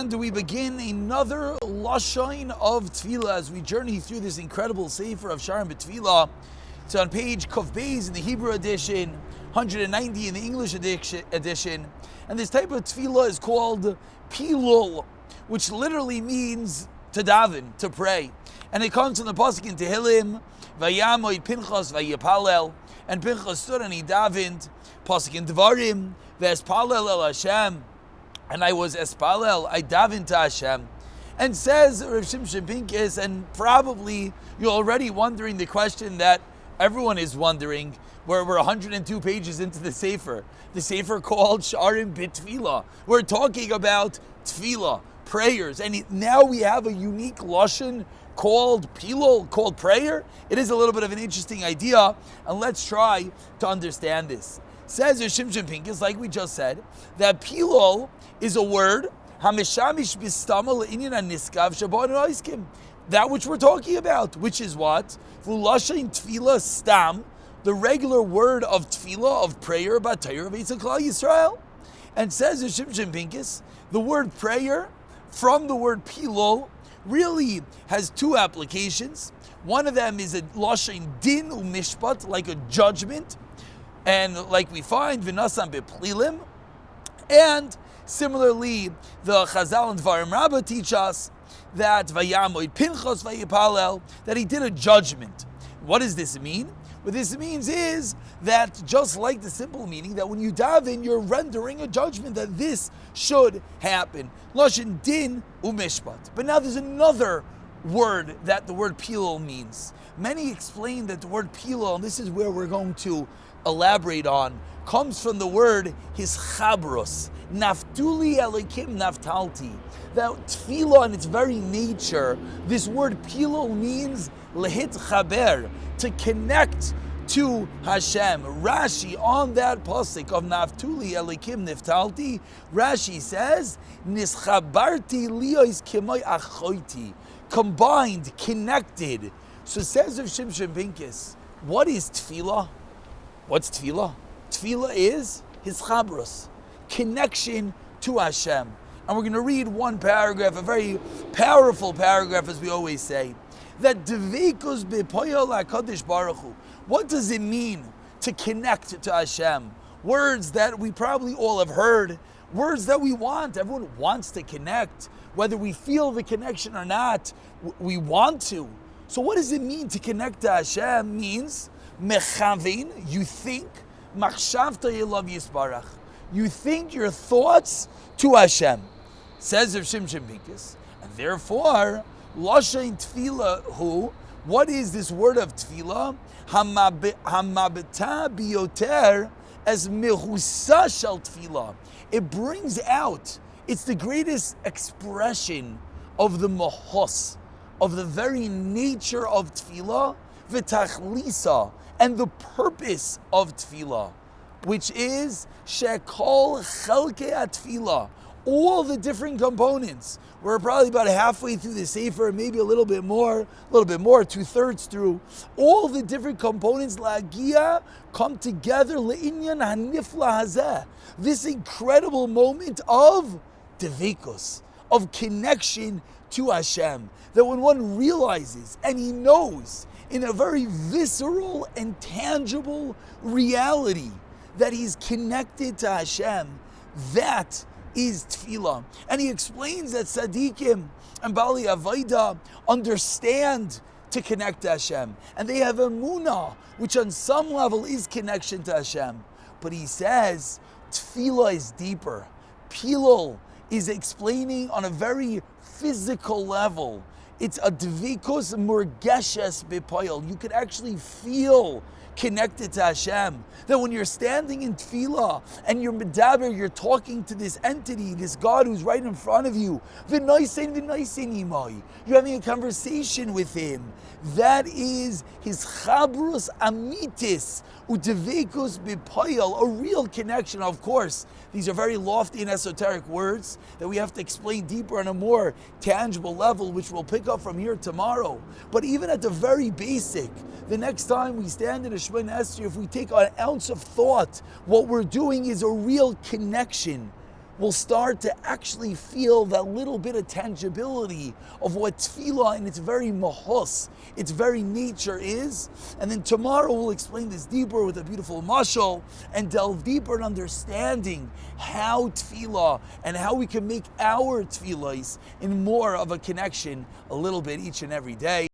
And we begin another Lashon of Tefillah as we journey through this incredible Sefer of Shearim Tefillah. It's on page Kuf Beis in the Hebrew edition, 190 in the English edition. And this type of Tefillah is called Pilul, which literally means to daven, to pray. And it comes from the pasuk in Tehillim, Vayamoid Pinchas Vayipalel, and Pinchas stood and he davened. Pasuk in Devarim, Vespalel El Hashem, and I was espalel, I davened to Hashem. And says Rav Shimshon Pincus, and probably you're already wondering the question that everyone is wondering, where we're 102 pages into the Sefer called Shearim B'Tefillah. We're talking about Tefillah, prayers, and now we have a unique Lashon called Pilul, called prayer. It is a little bit of an interesting idea, and let's try to understand this. Says Rav Shimshon Pincus, like we just said, that Pilul is a word, that which we're talking about, which is what? The regular word of tefillah, of prayer, batayr of Klal Yisrael. And says Shimshon Pincus, the word prayer from the word pilul really has two applications. One of them is a lashon din u'mishpat, like a judgment, and like we find v'nasan beplilim, and similarly, the Chazal and Dvarim Rabbah teach us that Vayamoid Pinchas Vayipalel, that he did a judgment. What does this mean? What this means is that just like the simple meaning that when you daven, you're rendering a judgment that this should happen. Lashon din umishpat. But now there's another word that the word pilul means. Many explain that the word pilul, and this is where we're going to elaborate on, comes from the word hischabros. Naftuli elikim naftalti. That tefillah in its very nature, this word pilul means lehit chaber, to connect to Hashem. Rashi on that pasuk of naftuli elikim naftalti, Rashi says nischabarti liyos kemoi achoiti, combined, connected. So says Rav Shimshon Pincus, what is tefillah? What's tefillah? Tefillah is hischabros, connection to Hashem. And we're going to read one paragraph, a very powerful paragraph, as we always say, that devekus bepoyel HaKadosh Baruch Hu. What does it mean to connect to Hashem? Words that we probably all have heard, words that we want. Everyone wants to connect. Whether we feel the connection or not, we want to. So what does it mean to connect to Hashem? Means mechavin, you think, machshavta yelav yisbarach. You think your thoughts to Hashem. Says Rav Shimshon Pincus, and therefore, Lashon Tefillah hu, what is this word of Tefillah? Hamabta biyoter as mehusa shel Tefillah. It brings out, it's the greatest expression of the mahos, of the very nature of Tefillah, v'tachlisa, and the purpose of Tefillah, which is shekol chelkei atfilah, all the different components. We're probably about halfway through the Sefer, maybe a little bit more, 2/3 through. All the different components, la'agia, come together, le'inyan hanifla hazeh, this incredible moment of devekus, of connection to Hashem, that when one realizes and he knows in a very visceral and tangible reality that he's connected to Hashem, that is tefillah. And he explains that tzaddikim and bali avoda understand to connect to Hashem, and they have emunah, which on some level is connection to Hashem. But he says tefillah is deeper. Pilul is explaining on a very physical level. It's a dvikus murgeshes bepoil. You could actually feel connected to Hashem. That when you're standing in tefillah and you're medaber, you're talking to this entity, this God who's right in front of you. You're having a conversation with Him. That is His chabrus amitis utevekus bepoil, a real connection. Of course, these are very lofty and esoteric words that we have to explain deeper on a more tangible level, which we'll pick up from here tomorrow. But even at the very basic, the next time we stand in a Shemona Esrei, if we take an ounce of thought, what we're doing is a real connection we'll start to actually feel that little bit of tangibility of what tefillah in its very mahus, its very nature is. And then tomorrow we'll explain this deeper with a beautiful mashal and delve deeper in understanding how tefillah and how we can make our tefillahs in more of a connection a little bit each and every day.